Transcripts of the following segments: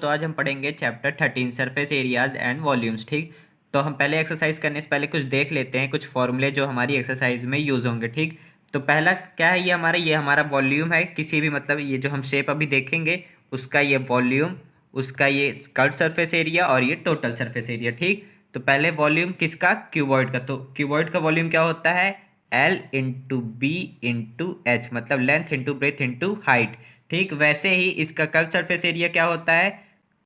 तो आज हम पढ़ेंगे chapter 13 surface areas and volumes. ठीक, तो हम पहले एक्सरसाइज करने से पहले कुछ देख लेते हैं, कुछ फॉर्मूले जो हमारी एक्सरसाइज में यूज़ होंगे। ठीक, तो पहला क्या है, ये हमारा वॉल्यूम है किसी भी, मतलब ये जो हम शेप अभी देखेंगे उसका ये वॉल्यूम, उसका ये कर्व्ड सरफेस एरिया और ये टोटल सरफेस एरिया। ठीक, तो पहले वॉल्यूम किसका, क्यूबॉइड का। तो क्यूबॉइड का वॉल्यूम क्या होता है, L into B into H, मतलब length into breadth into height. ठीक, वैसे ही इसका कर्व सरफेस एरिया क्या होता है,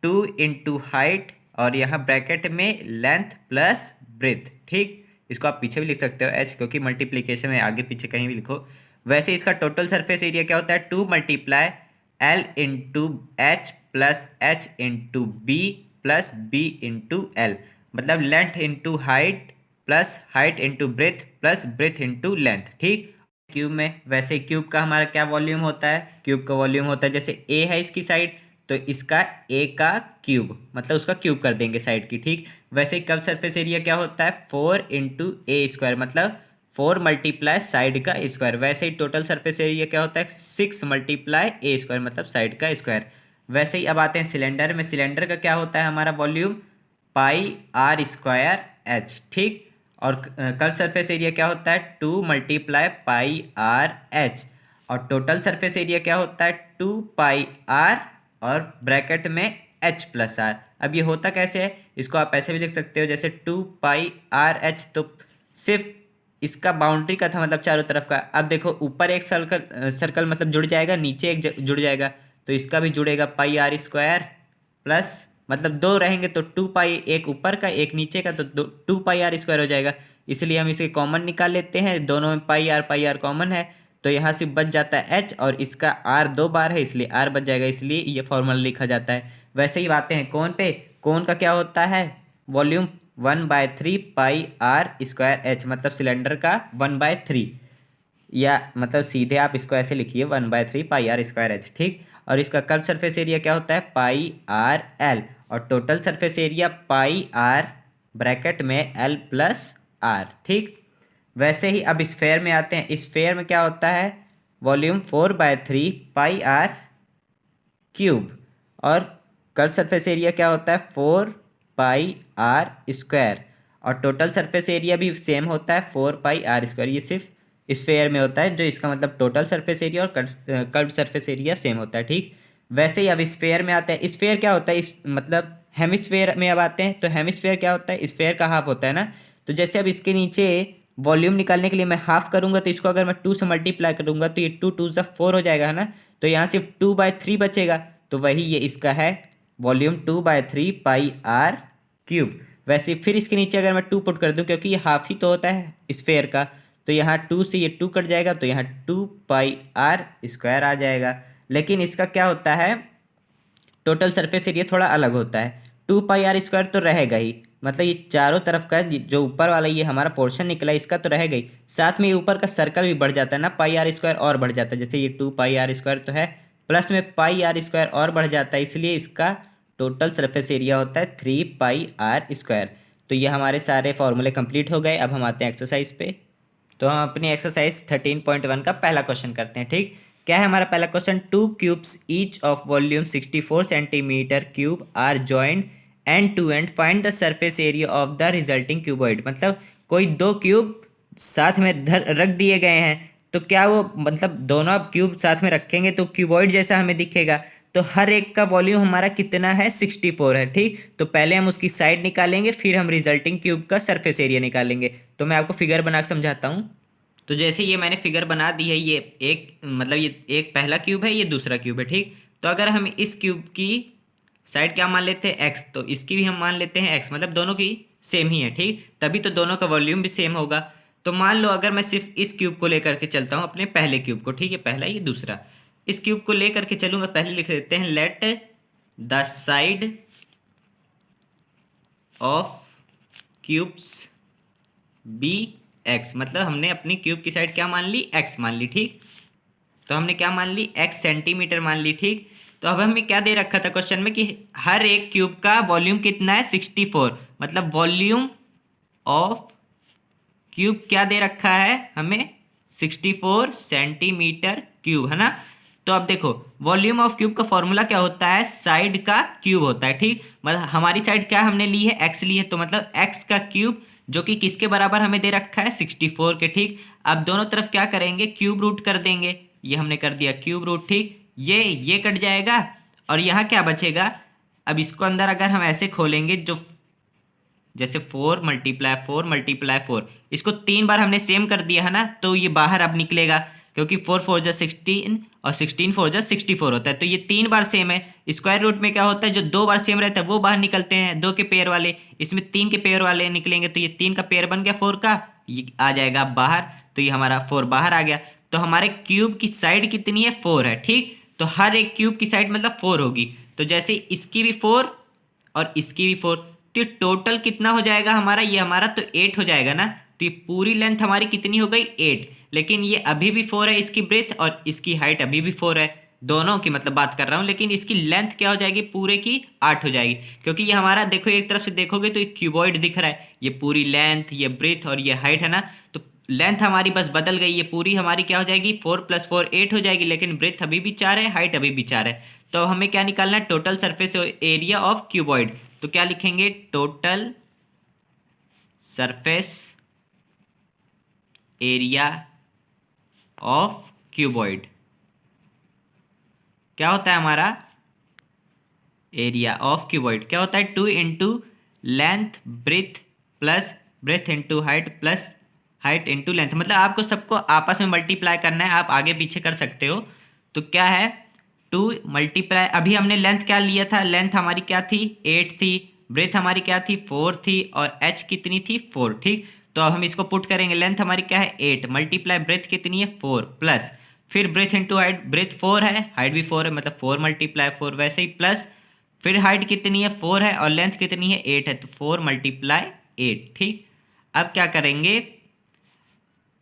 2 इंटू हाइट और यहाँ ब्रैकेट में लेंथ प्लस ब्रेथ। ठीक, इसको आप पीछे भी लिख सकते हो एच, क्योंकि मल्टीप्लीकेशन में आगे पीछे कहीं भी लिखो। वैसे इसका टोटल सरफेस एरिया क्या होता है, 2 × L into H plus H into B plus B into L, मतलब length into height plus height into breadth plus breadth into length. ठीक, क्यूब में वैसे क्यूब का हमारा क्या वॉल्यूम होता है, क्यूब का वॉल्यूम होता है जैसे ए है इसकी साइड, तो इसका ए का क्यूब, मतलब उसका क्यूब कर देंगे साइड की। ठीक, वैसे ही कर्व सरफेस एरिया क्या होता है, 4 × A², मतलब 4 × साइड का स्क्वायर। वैसे ही टोटल सरफेस एरिया क्या होता है, 6 × A², मतलब साइड का स्क्वायर। वैसे ही अब आते हैं सिलेंडर में। सिलेंडर का क्या होता है हमारा वॉल्यूम, πr²h। ठीक, और कर्व सरफेस एरिया क्या होता है, 2 × πr_h, और टोटल सरफेस एरिया क्या होता है, 2πr और ब्रैकेट में h प्लस आर। अब ये होता कैसे है, इसको आप ऐसे भी लिख सकते हो जैसे 2πrh, तो सिर्फ इसका बाउंड्री का था, मतलब चारों तरफ का। अब देखो ऊपर एक सर्कल सर्कल मतलब जुड़ जाएगा, नीचे एक जुड़ जाएगा, तो इसका भी जुड़ेगा πr² प्लस, मतलब दो रहेंगे तो 2 पाई, एक ऊपर का एक नीचे का, तो 2 πr² हो जाएगा। इसलिए हम इसे कॉमन निकाल लेते हैं, दोनों में पाई आर कॉमन है, तो यहाँ से बच जाता है h, और इसका r 2 बार है इसलिए r बच जाएगा, इसलिए ये फॉर्मूला लिखा जाता है। वैसे ही आते हैं कोण पे। कोण का क्या होता है, वॉल्यूम 1/3 πr²h, मतलब सिलेंडर का 1/3, या मतलब सीधे आप इसको ऐसे लिखिए 1/3 πr²h। ठीक, और इसका कर्व सरफेस एरिया क्या होता है, πr_l, और total surface area πr bracket में l प्लस r। ठीक, वैसे ही अब स्फेयर में आते हैं। स्फेयर में क्या होता है, वॉल्यूम 4/3 πr³ और कर्व सरफेस एरिया क्या होता है, 4πr², और टोटल सरफेस एरिया भी सेम होता है 4πr²। ये सिर्फ स्फेयर में होता है, जो इसका मतलब टोटल सरफेस एरिया और कर्व सरफेस एरिया सेम होता है। ठीक, वैसे ही अब स्फेयर में आते हैं। स्फेयर क्या होता है, इस मतलब हेमिस्फेयर में अब आते हैं। तो हेमिस्फेयर क्या होता है, स्फेयर का हाफ होता है ना। तो जैसे अब इसके नीचे वॉल्यूम निकालने के लिए मैं हाफ करूंगा, तो इसको अगर मैं 2 से मल्टीप्लाई करूंगा तो ये 2 × 2 = 4 हो जाएगा, है ना। तो यहाँ सिर्फ 2/3 बचेगा, तो वही ये इसका है वॉल्यूम 2/3 πr³। वैसे फिर इसके नीचे अगर मैं 2 पुट कर दूं, क्योंकि ये हाफ ही तो होता है स्फेयर का, तो यहाँ 2 से ये 2 कट जाएगा, तो यहाँ 2πr² आ जाएगा। लेकिन इसका क्या होता है, टोटल सरफेस एरिया थोड़ा अलग होता है। 2πr² तो रहेगा ही, मतलब ये चारों तरफ का जो ऊपर वाला ये हमारा पोर्शन निकला इसका तो रहेगा ही, साथ में ये ऊपर का सर्कल भी बढ़ जाता है ना, πr² और बढ़ जाता है। जैसे ये 2πr² तो है, प्लस में πr² और बढ़ जाता है, इसलिए इसका टोटल सरफेस एरिया होता है 3πr²। तो ये हमारे सारे फॉर्मूले कंप्लीट हो गए। अब हम आते हैं एक्सरसाइज पे। तो हम अपनी एक्सरसाइज 13.1 का पहला क्वेश्चन करते हैं। ठीक, क्या है हमारा पहला question, 2 cubes each of volume 64 centimetre cube are joined end to end, find the surface area of the resulting cuboid. मतलब कोई दो क्यूब साथ में रख दिए गए हैं, तो क्या वो, मतलब दोनों आप क्यूब साथ में रखेंगे तो क्यूबॉइड जैसा हमें दिखेगा। तो हर एक का वॉल्यूम हमारा कितना है, 64 है। ठीक, तो पहले हम उसकी साइड निकालेंगे, फिर हम रिजल्टिंग क्यूब का सरफेस एरिया निकालेंगे। तो मैं आपको फिगर बना के समझाता हूँ। तो जैसे ये मैंने फिगर बना दी है, ये एक, मतलब ये एक पहला क्यूब है, ये दूसरा क्यूब है। ठीक, तो अगर हम इस क्यूब की साइड क्या मान लेते हैं, एक्स, तो इसकी भी हम मान लेते हैं एक्स, मतलब दोनों की सेम ही है। ठीक, तभी तो दोनों का वॉल्यूम भी सेम होगा। तो मान लो अगर मैं सिर्फ इस क्यूब को लेकर के चलता हूँ, अपने पहले क्यूब को, ठीक है, पहला ये दूसरा, इस क्यूब को लेकर के चलूंगा। पहले लिख देते हैं, let the side of cubes be x, मतलब हमने अपनी क्यूब की साइड क्या मान ली, एक्स मान ली। ठीक, तो हमने क्या मान ली, एक्स सेंटीमीटर मान ली। ठीक, तो अब हमें क्या दे रखा था क्वेश्चन में कि हर एक क्यूब का वॉल्यूम कितना है, 64, मतलब वॉल्यूम ऑफ क्यूब क्या दे रखा है हमें, 64 सेंटीमीटर क्यूब, है ना। तो अब देखो वॉल्यूम ऑफ क्यूब का फॉर्मूला क्या होता है, साइड का क्यूब होता है, ठीक। मतलब हमारी साइड क्या हमने ली है, एक्स ली है, तो मतलब एक्स का क्यूब जो कि किसके बराबर हमें दे रखा है, 64 के, ठीक। अब दोनों तरफ क्या करेंगे, क्यूब रूट कर देंगे, ये हमने कर दिया क्यूब रूट, ठीक। ये कट जाएगा और यहाँ क्या बचेगा, अब इसको अंदर अगर हम ऐसे खोलेंगे, जो जैसे 4 × 4 × 4, इसको 3 बार हमने सेम कर दिया है ना, तो ये बाहर अब निकलेगा, क्योंकि 4 4 जा 16 और 16 4 जा 64 होता है, तो ये 3 बार सेम है। स्क्वायर रूट में क्या होता है, जो 2 बार सेम रहता है वो बाहर निकलते हैं, 2 के पेयर वाले, इसमें 3 के पेयर वाले निकलेंगे, तो ये 3 का पेयर बन गया 4 का, ये आ जाएगा बाहर, तो ये हमारा 4 बाहर आ गया। तो हमारे क्यूब की साइड कितनी है, 4 है, ठीक। तो हर एक क्यूब की साइड मतलब 4 होगी, तो जैसे इसकी भी 4 और इसकी भी 4, तो ये टोटल कितना हो जाएगा हमारा, ये हमारा तो 8 हो जाएगा ना। तो ये पूरी लेंथ हमारी कितनी हो गई, 8। लेकिन ये अभी भी 4 है इसकी ब्रेथ, और इसकी हाइट अभी भी 4 है, दोनों की मतलब बात कर रहा हूँ, लेकिन इसकी लेंथ क्या हो जाएगी, पूरे की 8 हो जाएगी, क्योंकि ये हमारा देखो एक तरफ से देखोगे तो एक क्यूबॉइड दिख रहा है, ये पूरी लेंथ, ये ब्रेथ और ये हाइट है ना, तो लेंथ हमारी बस बदल गई, ये पूरी हमारी क्या हो जाएगी, 4 + 4 8 हो जाएगी, लेकिन ब्रेथ अभी भी 4 है, हाइट अभी भी 4 है। तो हमें क्या निकालना है, total surface area of cuboid. तो क्या लिखेंगे, total surface area of cuboid क्या होता है हमारा, एरिया ऑफ क्यूबॉइड क्या होता है, 2 × length breadth plus breadth into height plus height into length. मतलब आपको सबको आपस में मल्टीप्लाई करना है, आप आगे पीछे कर सकते हो। तो क्या है, 2 × अभी हमने लेंथ क्या लिया था, लेंथ हमारी क्या थी, 8 थी, ब्रेथ हमारी क्या थी, 4 थी, और एच कितनी थी, 4, ठीक। तो अब हम इसको पुट करेंगे, लेंथ हमारी क्या है 8 मल्टीप्लाई ब्रेथ कितनी है 4 प्लस फिर ब्रेथ इंटू हाइट, ब्रेथ 4 है, हाइट भी 4 है, मतलब 4 × 4 वैसे ही, प्लस फिर हाइट कितनी है 4 है और लेंथ कितनी है 8 है, तो 4 × 8, ठीक। अब क्या करेंगे,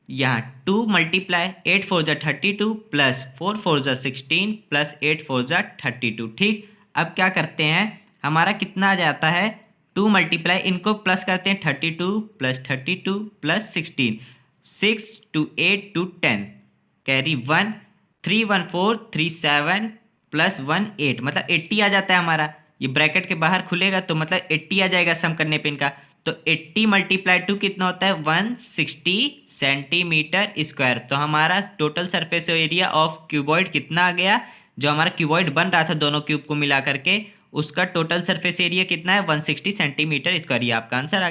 यहाँ 2 × 8 4 जा 32 प्लस 4 4 जा 16 प्लस 8 4 जा 32, ठीक। अब क्या करते हैं, हमारा कितना आ जाता है, 2 × इनको प्लस करते हैं, 32 + 32 + 16 6 2 8 2 10 कैरी 1 3 1 4 3 7 + 1 8, मतलब 80 आ जाता है हमारा। ये ब्रैकेट के बाहर खुलेगा तो मतलब 80 आ जाएगा सम करने पे इनका। तो 80 × 2 कितना होता है, 160 सेंटीमीटर स्क्वायर। तो हमारा total surface area of cuboid कितना आ गया, जो हमारा क्यूबॉइड बन रहा था दोनों क्यूब को मिला करके, उसका टोटल सरफेस एरिया कितना है, 160 सेंटीमीटर स्क्वायर। ये आपका आंसर आ